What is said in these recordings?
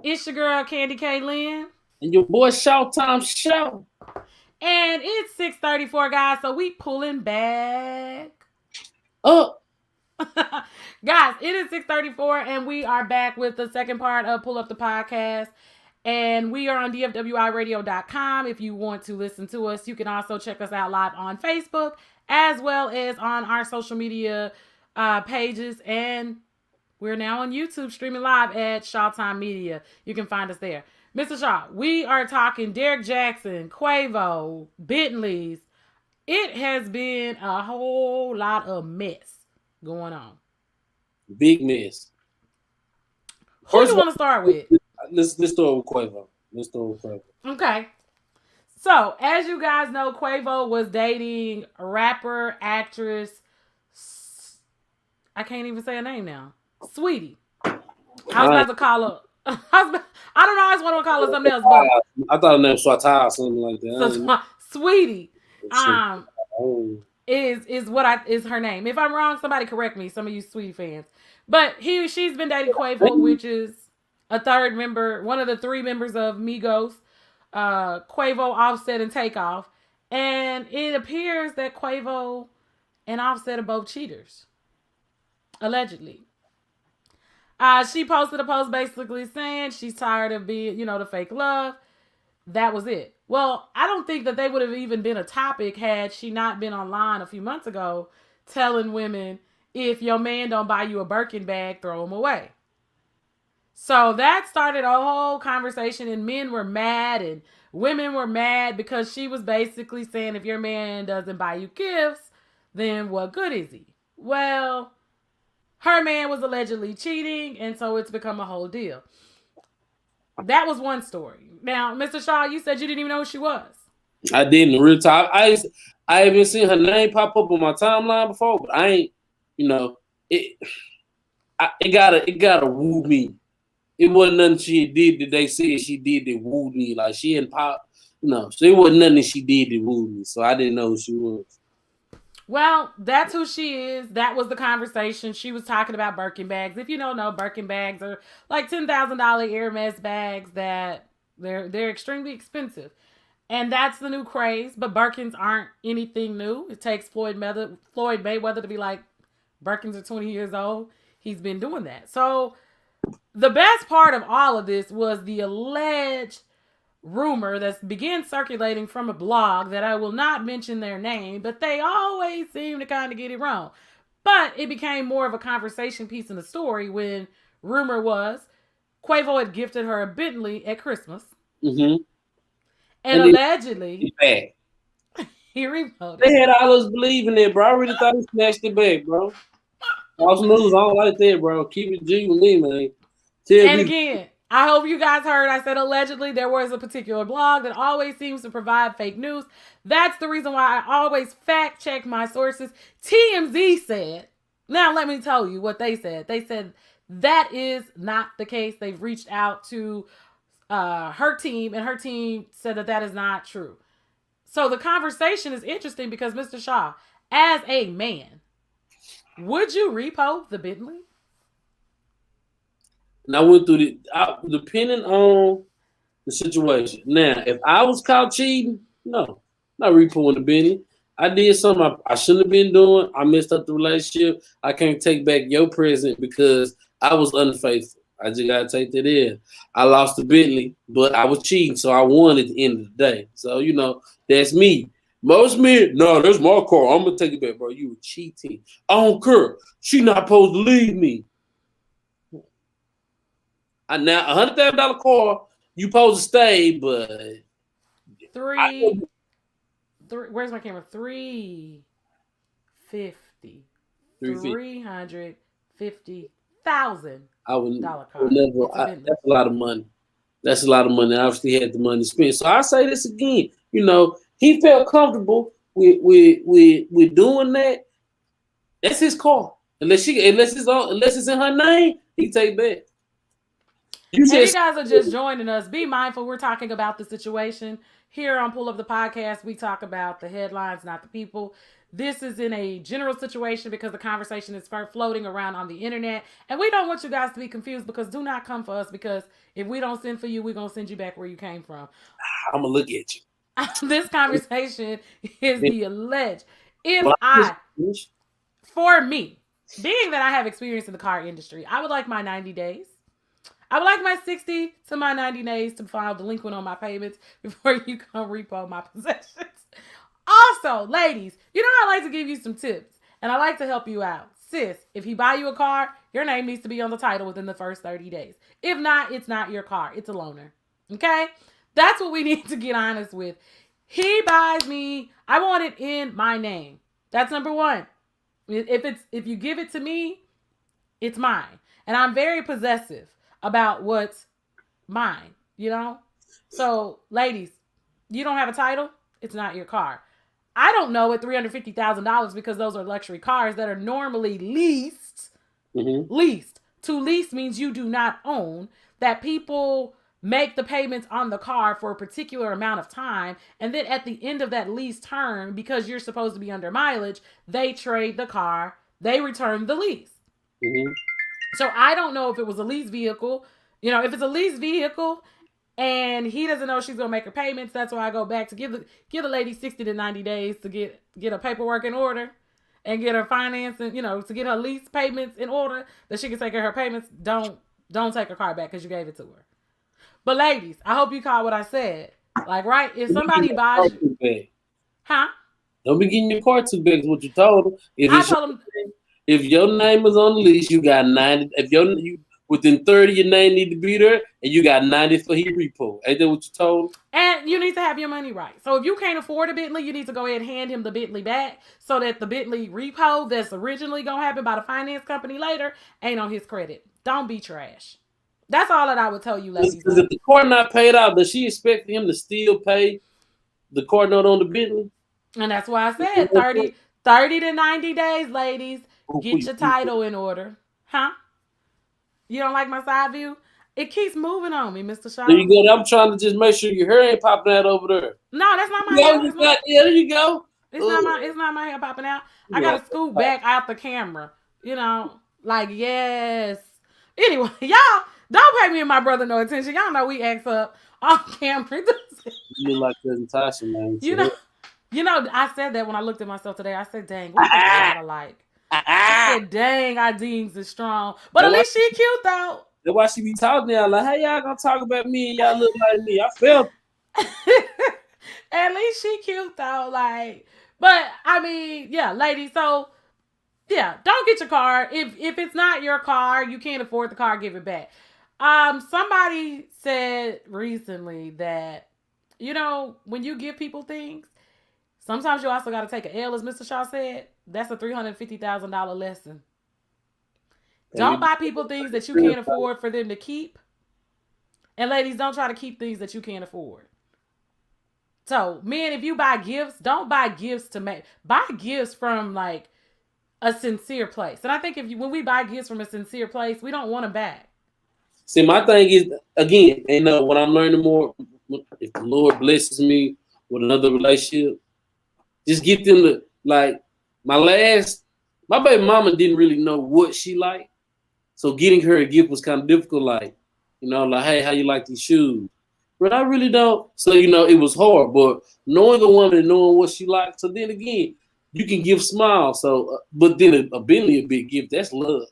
It's your girl, Candy K. Lynn. And your boy Showtime Show. And it's 6:34, guys, so we pulling back. Up. Guys, it is 6:34, and we are back with the second part of Pull Up the Podcast. And we are on dfwiradio.com. If you want to listen to us, you can also check us out live on Facebook as well as on our social media pages. And we're now on YouTube streaming live at Shawtime Media. You can find us there. Mr. Shaw, we are talking Derrick Jaxn, Quavo, Bentleys. It has been a whole lot of mess going on. Big mess. Who First you of all, want to start with? let's start with Quavo. Let's start with Quavo. Okay. So, as you guys know, Quavo was dating a rapper, actress. I can't even say her name now. Sweetie. I was about to call her. I don't know. I just want to call her something else, but I thought her name was Swatah or something like that. so, Sweetie. Oh. Is her name. If I'm wrong, somebody correct me. Some of you Sweetie fans, but she's been dating Quavo, which is a third member, one of the three members of Migos, Quavo, Offset, and Takeoff, and it appears that Quavo and Offset are both cheaters, allegedly. She posted a post basically saying she's tired of being, the fake love. That was it. Well, I don't think that they would have even been a topic had she not been online a few months ago telling women, if your man don't buy you a Birkin bag, throw him away. So that started a whole conversation, and men were mad and women were mad because she was basically saying, if your man doesn't buy you gifts, then what good is he? Well, her man was allegedly cheating, and so it's become a whole deal. That was one story. Now, Mr. Shaw, you said you didn't even know who she was. I did in real time. I haven't seen her name pop up on my timeline before, but I ain't, it gotta woo me. It wasn't nothing she did that they said she did that wooed me. Like she hadn't pop, so it wasn't nothing that she did that wooed me. So I didn't know who she was. Well, that's who she is. That was the conversation. She was talking about Birkin bags. If you don't know, Birkin bags are like $10,000 Hermes bags that they're extremely expensive. And that's the new craze, but Birkins aren't anything new. It takes Floyd Mayweather to be like, Birkins are 20 years old. He's been doing that. So the best part of all of this was the alleged rumor that began circulating from a blog that I will not mention their name, but they always seem to kind of get it wrong. But it became more of a conversation piece in the story when rumor was Quavo had gifted her a Bentley at Christmas. Mm-hmm. And allegedly, he remoted. They had all us believing it, bro. I really thought he snatched it back, bro. False news, I don't like that, bro. Keep it G with me, man. And again, I hope you guys heard I said allegedly. There was a particular blog that always seems to provide fake news. That's the reason why I always fact check my sources. TMZ said, now let me tell you what they said. They said that is not the case. They've reached out to her team, and her team said that is not true. So the conversation is interesting because, Mr. Shaw, as a man, would you repo the Bentley? And I went through depending on the situation. Now, if I was caught cheating, no, not repoing the Bentley. I did something I shouldn't have been doing. I messed up the relationship. I can't take back your present because I was unfaithful. I just gotta take that in. I lost the Bentley, but I was cheating, so I won at the end of the day. So that's me. Most men, no, that's my car. I'm gonna take it back, bro. You were cheating. I don't care. She not supposed to leave me. Now $100,000 car, you supposed to stay, but where's my camera? 350,000. I would never. That's a lot of money. That's a lot of money. I obviously had the money to spend. So I say this again. He felt comfortable with doing that. That's his car. Unless it's in her name, he take that. If you guys are just joining us, be mindful. We're talking about the situation here on Pull Up the Podcast. We talk about the headlines, not the people. This is in a general situation because the conversation is floating around on the internet. And we don't want you guys to be confused because do not come for us because if we don't send for you, we're going to send you back where you came from. I'm going to look at you. This conversation is Then, the alleged. For me, being that I have experience in the car industry, I would like my 90 days. I would like my 60 to my 90 days to file delinquent on my payments before you come repo my possessions. Also, ladies, you know I like to give you some tips and I like to help you out. Sis, if he buy you a car, your name needs to be on the title within the first 30 days. If not, it's not your car. It's a loaner. Okay? That's what we need to get honest with. He buys me, I want it in my name. That's number one. If you give it to me, it's mine. And I'm very possessive about what's mine, you know? So, ladies, you don't have a title, it's not your car. I don't know at $350,000 because those are luxury cars that are normally leased. Mm-hmm. Leased. To lease means you do not own, that people make the payments on the car for a particular amount of time, and then at the end of that lease term, because you're supposed to be under mileage, they trade the car, they return the lease. Mm-hmm. So I don't know if it was a lease vehicle. You know, if it's a lease vehicle and he doesn't know she's gonna make her payments, that's why I go back to give the lady 60 to 90 days to get her paperwork in order and get her finance and, you know, to get her lease payments in order that she can take care of her payments. Don't take her car back because you gave it to her. But ladies, I hope you caught what I said. Like, right? If somebody buys you, huh? Don't be getting your car too big. Is what you told him. I told him. If your name is on the lease, you got 90. If you within 30, your name need to be there, and you got 90 for his repo. Ain't that what you told him? And you need to have your money right. So if you can't afford a Bentley, you need to go ahead and hand him the Bentley back so that the Bentley repo that's originally gonna happen by the finance company later ain't on his credit. Don't be trash. That's all that I would tell you, ladies. Because if the car not paid out, does she expect him to still pay the car note on the Bentley? And that's why I said 30 to 90 days, ladies. Get your title in order. Huh? You don't like my side view? It keeps moving on me, Mr. Shaw. There you go. I'm trying to just make sure your hair ain't popping out over there. No, that's not my hair. Yeah, there you go. It's not my hair popping out. I gotta scoot back out the camera. You know, like, yes. Anyway, y'all don't pay me and my brother no attention. Y'all know we act up on camera. You look like Cousin Tasha, man. You know, I said that when I looked at myself today. I said, dang, we look a lot alike. I said, dang, our jeans is strong. But at least she cute, though. That's why she be talking now. Like, hey, y'all gonna talk about me and y'all look like me. I felt At least she cute, though. Like, but, I mean, yeah, ladies, so, yeah, don't get your car. If it's not your car, you can't afford the car, give it back. Somebody said recently that, you know, when you give people things, sometimes you also got to take an L, as Mr. Shaw said. That's a $350,000 lesson. Don't buy people things that you can't afford for them to keep. And ladies, don't try to keep things that you can't afford. So, men, if you buy gifts, don't buy gifts buy gifts from like a sincere place. And I think when we buy gifts from a sincere place, we don't want them back. See, my thing is, again, when I'm learning more, if the Lord blesses me with another relationship, just get them to, like, my baby mama didn't really know what she liked. So getting her a gift was kind of difficult. Like, like, hey, how you like these shoes? But I really don't. So, it was hard. But knowing a woman and knowing what she liked, so then again, you can give smiles. So, but then a Bentley, a big gift, that's love.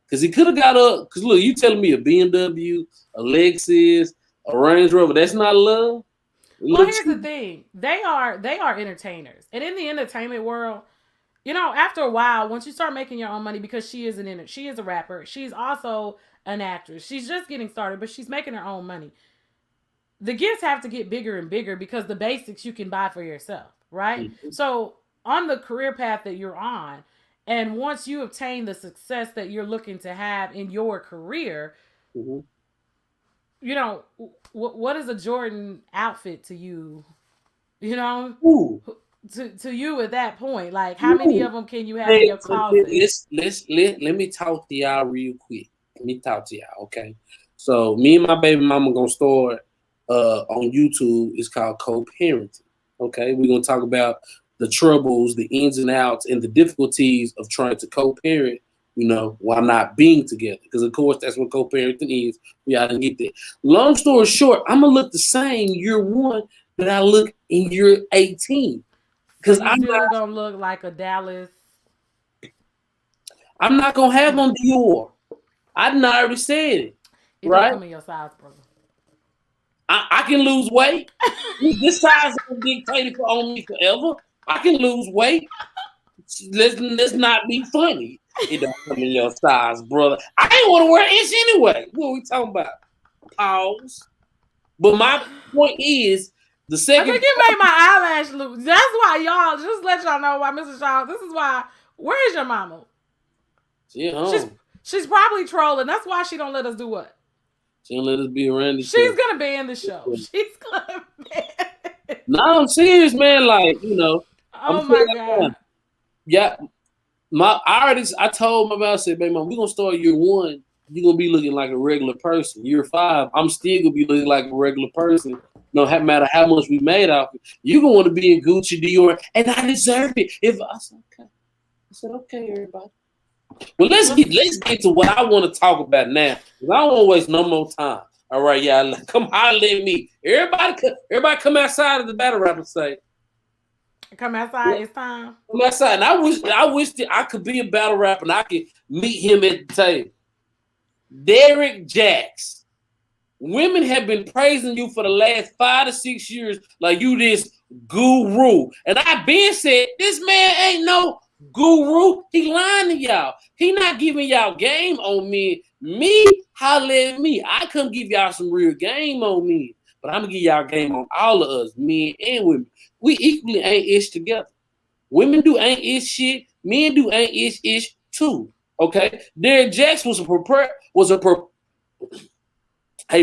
Because he could have got because look, you telling me a BMW, a Lexus, a Range Rover, that's not love? Well, here's the thing. They are entertainers. And in the entertainment world, after a while, once you start making your own money, because she is a rapper, she's also an actress. She's just getting started, but she's making her own money. The gifts have to get bigger and bigger because the basics you can buy for yourself, right? Mm-hmm. So on the career path that you're on, and once you obtain the success that you're looking to have in your career, mm-hmm. What is a Jordan outfit to you? Ooh. To you at that point, like how many of them can you have in your closet? Let me talk to y'all real quick. Let me talk to y'all, okay? So me and my baby mama gonna start on YouTube. It's called co-parenting. Okay, we're gonna talk about the troubles, the ins and outs, and the difficulties of trying to co-parent, while not being together. Because of course that's what co-parenting is. Y'all didn't get that. Long story short, I'm gonna look the same year 1 that I look in year 18. So Because you still gonna look like a Dallas. I'm not gonna have on Dior. I done already said it. It don't Right? come in your size, brother. I can lose weight. This size is dictated on me forever. I can lose weight. Let's not be funny. It don't come in your size, brother. I ain't want to wear inch anyway. What are we talking about? Pause. But my point is, the I second. think you made my eyelash loose. That's why y'all just let y'all know why Mrs. Shaw. This is why. Where is your mama? She's probably trolling. That's why she don't let us do what? She don't let us be around the She's gonna be in the show. She's gonna be. No, I'm serious, man. Like, Oh my god. Yeah. I told my mom, I said, baby mom, we're gonna start year 1. You're gonna be looking like a regular person. Year 5, I'm still gonna be looking like a regular person. No matter how much we made off it. You're gonna want to be in Gucci, Dior, and I deserve it. I said, okay, everybody. Well, let's get to what I want to talk about now. Because I don't want to waste no more time. All right, y'all, come holler at me. Everybody come outside of the battle rap and say, come outside, it's time. Come outside. And I wish that I could be a battle rapper and I could meet him at the table. Derrick Jaxn. Women have been praising you for the last 5 to 6 years like you this guru. And I've been said, this man ain't no guru. He lying to y'all. He not giving y'all game on me. Me, holla at me. I come give y'all some real game on me. But I'm going to give y'all game on all of us, men and women. We equally ain't ish together. Women do ain't ish shit. Men do ain't ish too. Okay? Derrick Jaxn was a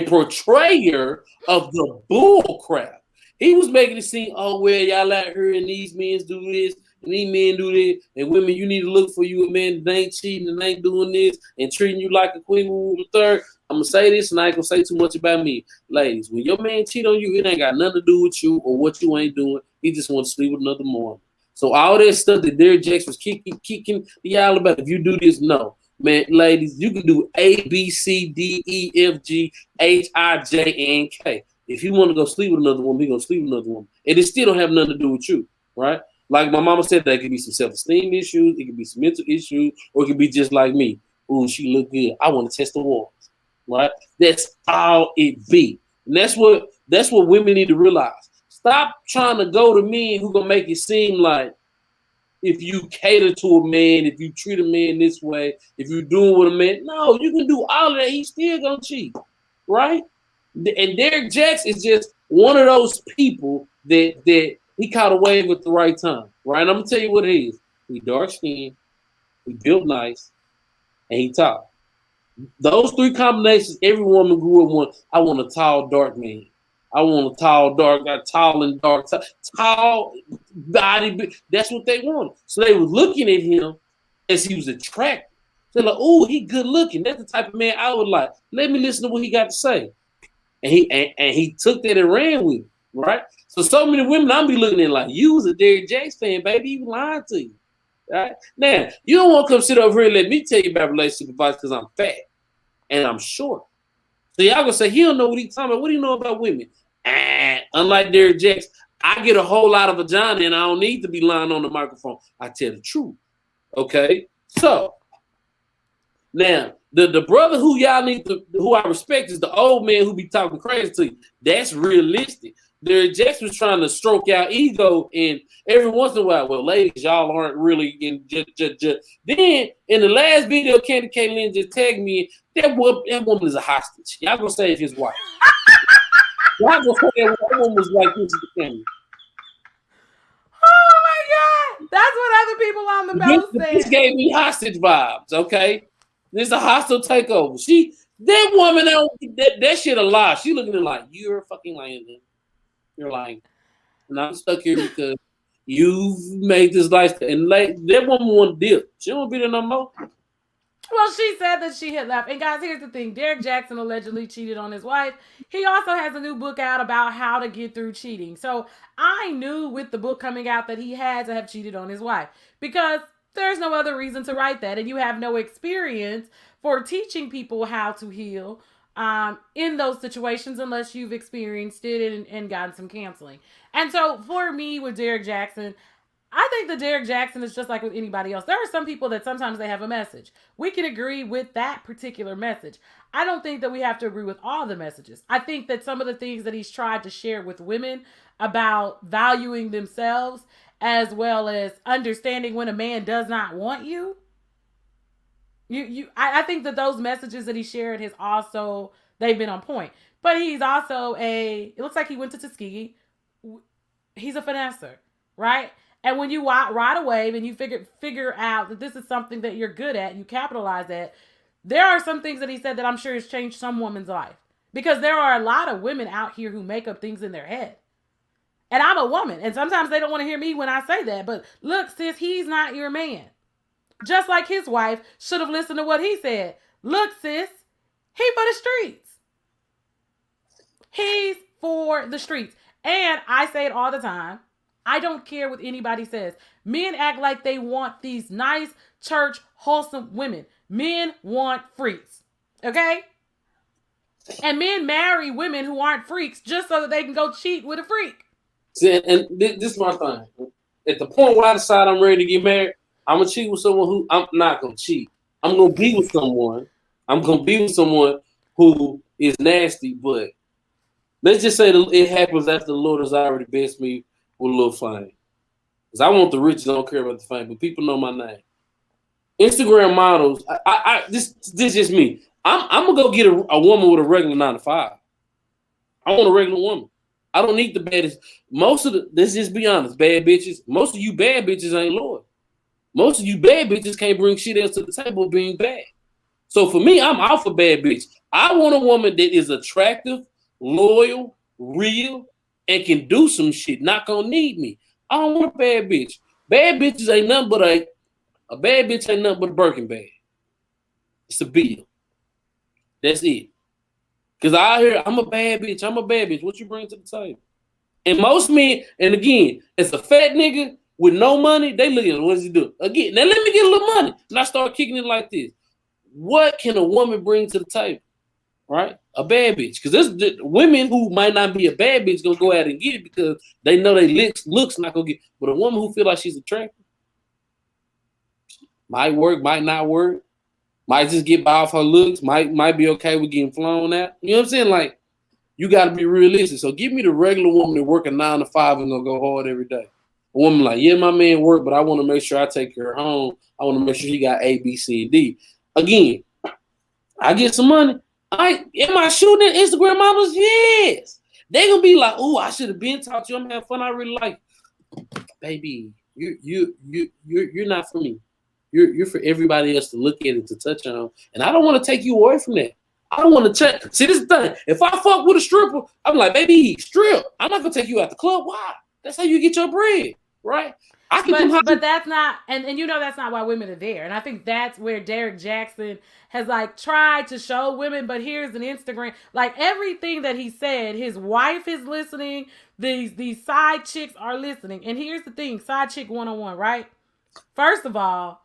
portrayer of the bull crap. He was making it seem, oh, well, y'all out here and these men do this and these men do this. And women, you need to look for you a man that ain't cheating and ain't doing this and treating you like a queen with a third. I'm going to say this and I ain't going to say too much about me. Ladies, when your man cheat on you, it ain't got nothing to do with you or what you ain't doing. He just wants to sleep with another morning. So all that stuff that Derrick Jaxn was kicking y'all about, if you do this, no. Man, ladies, you can do A, B, C, D, E, F, G, H, I, J, and K. If you want to go sleep with another woman, he gonna sleep with another woman. And it still don't have nothing to do with you, right? Like my mama said, there could be some self-esteem issues, it could be some mental issues, or it could be just like me. Ooh, she look good. I want to test the waters, right? That's all it be. And that's what women need to realize. Stop trying to go to men who gonna make it seem like if you cater to a man, if you treat a man this way, if you're doing with a man, no, you can do all of that. He's still gonna cheat, right? And Derrick Jaxn is just one of those people that he caught a wave at the right time, right? And I'm gonna tell you what it is. He dark skinned, he built nice, and he tall. Those 3 combinations, every woman grew up one. I want a tall, dark man. I want a tall, dark, tall and dark, tall body. That's what they wanted. So they were looking at him as he was attractive. They're like, "Oh, he good looking. That's the type of man I would like. Let me listen to what he got to say." And he took that and ran with it, right? So many women I'm be looking at like, "You was a Derrick Jaxn fan, baby. He was lying to you." Right? Now, you don't want to come sit over here and let me tell you about relationship advice because I'm fat and I'm short. So y'all gonna say he don't know what he's talking about. What do you know about women? Unlike Derrick Jaxn, I get a whole lot of vagina and I don't need to be lying on the microphone. I tell the truth. Okay? So now the brother who y'all need to, who I respect, is the old man who be talking crazy to you. That's realistic. Derrick Jaxn was trying to stroke our ego, and every once in a while, well, ladies, y'all aren't really in. Then in the last video, Candy K. Lynn just tagged me. That woman is a hostage. Y'all gonna say it's his wife. Y'all gonna say that woman was like this to the camera. Oh my god, that's what other people on the belt said. This gave me hostage vibes. Okay, this is a hostile takeover. That woman, that shit a lie. She looking at it like, you're fucking lying. You're lying. And I'm stuck here because you've made this lifestyle. And like that woman want to dip. She don't be there no more. Well, she said that she had left. And guys, here's the thing: Derrick Jaxn allegedly cheated on his wife. He also has a new book out about how to get through cheating. So I knew with the book coming out that he had to have cheated on his wife because there's no other reason to write that, and you have no experience for teaching people how to heal in those situations unless you've experienced it and gotten some counseling. And so for me with Derrick Jaxn, I think that Derrick Jaxn is just like with anybody else. There are some people that sometimes they have a message. We can agree with that particular message. I don't think that we have to agree with all the messages. I think that some of the things that he's tried to share with women about valuing themselves as well as understanding when a man does not want you. I think that those messages that he shared has also they've been on point. But he's also it looks like he went to Tuskegee. He's a finesser, right? And when you ride a wave and you figure out that this is something that you're good at, you capitalize at, there are some things that he said that I'm sure has changed some woman's life. Because there are a lot of women out here who make up things in their head. And I'm a woman, and sometimes they don't want to hear me when I say that. But look, sis, he's not your man. Just like his wife should have listened to what he said. Look, sis, he for the streets. He's for the streets. And I say it all the time. I don't care what anybody says. Men act like they want these nice, church, wholesome women. Men want freaks. Okay? And men marry women who aren't freaks just so that they can go cheat with a freak. See, and this is my thing. At the point where I decide I'm ready to get married, I'm gonna cheat with someone who I'm not gonna cheat. I'm gonna be with someone. I'm gonna be with someone who is nasty, but let's just say it happens after the Lord has already blessed me with a little fame. Because I want the riches, I don't care about the fame, but people know my name. Instagram models, this is just me. I'm gonna go get a woman with a regular 9 to 5. I want a regular woman. I don't need the baddest. Let's just be honest, bad bitches. Most of you bad bitches ain't loyal. Most of you bad bitches can't bring shit else to the table being bad. So for me, I'm out for bad bitch. I want a woman that is attractive, loyal, real, and can do some shit. Not gonna need me. I don't want a bad bitch. Bad bitches ain't nothing but a bad bitch ain't nothing but a Birkin bag. It's a bill. That's it. Cause I hear I'm a bad bitch. I'm a bad bitch. What you bring to the table? And most men, and again, as a fat nigga with no money, they look at what does he do? Again, now let me get a little money. And I start kicking it like this. What can a woman bring to the table? Right? A bad bitch. Because there's women who might not be a bad bitch gonna go out and get it because they know they looks not gonna get it. But a woman who feel like she's attractive might work, might not work, might just get by off her looks, might be okay with getting flown out. You know what I'm saying? Like, you got to be realistic. So give me the regular woman that work a 9 to 5 and gonna go hard every day. A woman like, yeah, my man work, but I want to make sure I take her home. I want to make sure he got A, B, C, and D. Again, I get some money. Am I shooting at Instagram models? Yes. They gonna be like, oh, I should have been talked to you. I'm having fun. I really like, baby, you're not for me. You're for everybody else to look at and to touch on. And I don't want to take you away from that. I don't want to check. See, this is the thing. If I fuck with a stripper, I'm like, baby, strip. I'm not gonna take you out the club. Why? That's how you get your bread, right? But that's not, and you know that's not why women are there. And I think that's where Derrick Jaxn has like tried to show women. But here's an Instagram, like everything that he said, his wife is listening. These side chicks are listening. And here's the thing, side chick 101, right? First of all,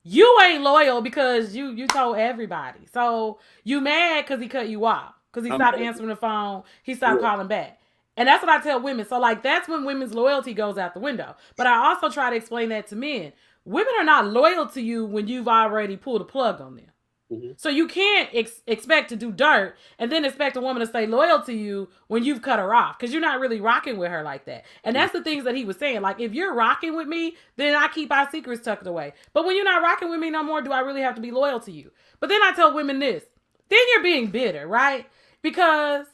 you ain't loyal because you told everybody. So you mad because he cut you off. Because he stopped answering the phone. He stopped calling back. And that's what I tell women. So like that's when women's loyalty goes out the window. But I also try to explain that to men. Women are not loyal to you when you've already pulled a plug on them. Mm-hmm. So you can't expect to do dirt and then expect a woman to stay loyal to you when you've cut her off because you're not really rocking with her like that. And that's the things that he was saying. Like, if you're rocking with me, then I keep our secrets tucked away. But when you're not rocking with me no more, do I really have to be loyal to you? But then I tell women this. Then you're being bitter, right? Because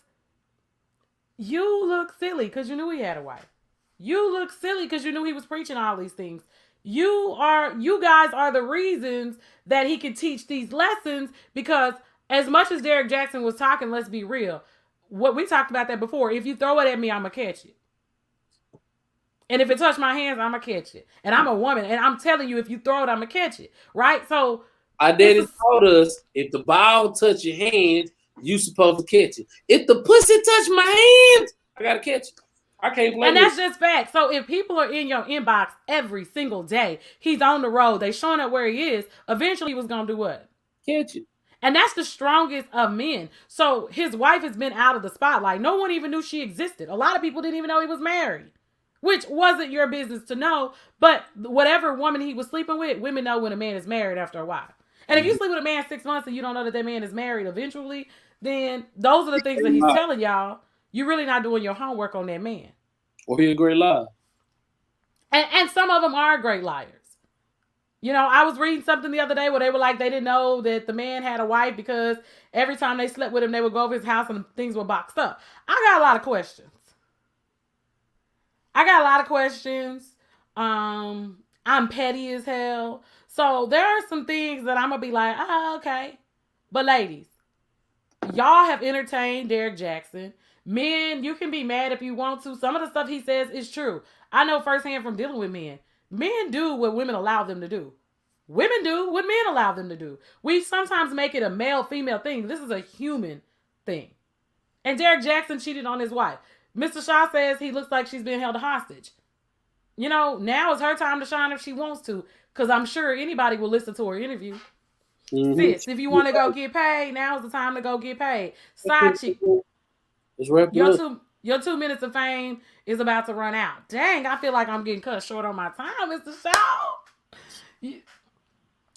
you look silly because you knew he had a wife. You look silly because you knew he was preaching all these things. You guys are the reasons that he can teach these lessons because as much as Derrick Jaxn was talking, let's be real. What we talked about that before. If you throw it at me, I'm going to catch it. And if it touch my hands, I'm going to catch it. And I'm a woman. And I'm telling you, if you throw it, I'm going to catch it. Right? So Our daddy taught us if the ball touch your hand, you supposed to catch it. If the pussy touch my hand, I gotta catch it. I can't play And with that's just fact. So if people are in your inbox every single day, he's on the road, they showing up where he is, eventually he was gonna do what? catch it. And that's the strongest of men. So his wife has been out of the spotlight. No one even knew she existed. A lot of people didn't even know he was married, which wasn't your business to know. But whatever woman he was sleeping with, women know when a man is married after a while. And if you sleep with a man 6 months and you don't know that that man is married eventually, then those are the things that he's telling y'all. You're really not doing your homework on that man. Or he a great liar. And some of them are great liars. You know, I was reading something the other day where they were like, they didn't know that the man had a wife because every time they slept with him, they would go over his house and things were boxed up. I got a lot of questions. I'm petty as hell. So there are some things that I'm going to be like, oh, okay. But ladies, y'all have entertained Derrick Jaxn. Men, you can be mad if you want to. Some of the stuff he says is true. I know firsthand from dealing with men. Men do what women allow them to do. Women do what men allow them to do. We sometimes make it a male-female thing. This is a human thing. And Derrick Jaxn cheated on his wife. Mr. Shaw says he looks like she's being held hostage. You know, now is her time to shine if she wants to, because I'm sure anybody will listen to her interview. Mm-hmm. Sis, if you want to go get paid, now's the time to go get paid. Side chick. Your 2 minutes of fame is about to run out. Dang, I feel like I'm getting cut short on my time, Mr. Shaw.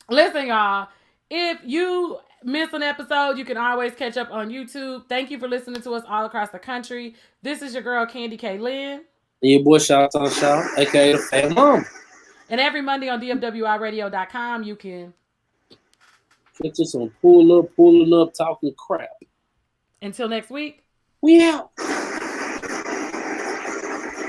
Listen, y'all, if you miss an episode, you can always catch up on YouTube. Thank you for listening to us all across the country. This is your girl, Candy K. Lynn. And your boy, Shout on Shout, a.k.a. the Fat Mom. And every Monday on DFWIRadio.com, you can catch us on pulling up, talking crap. Until next week, we out.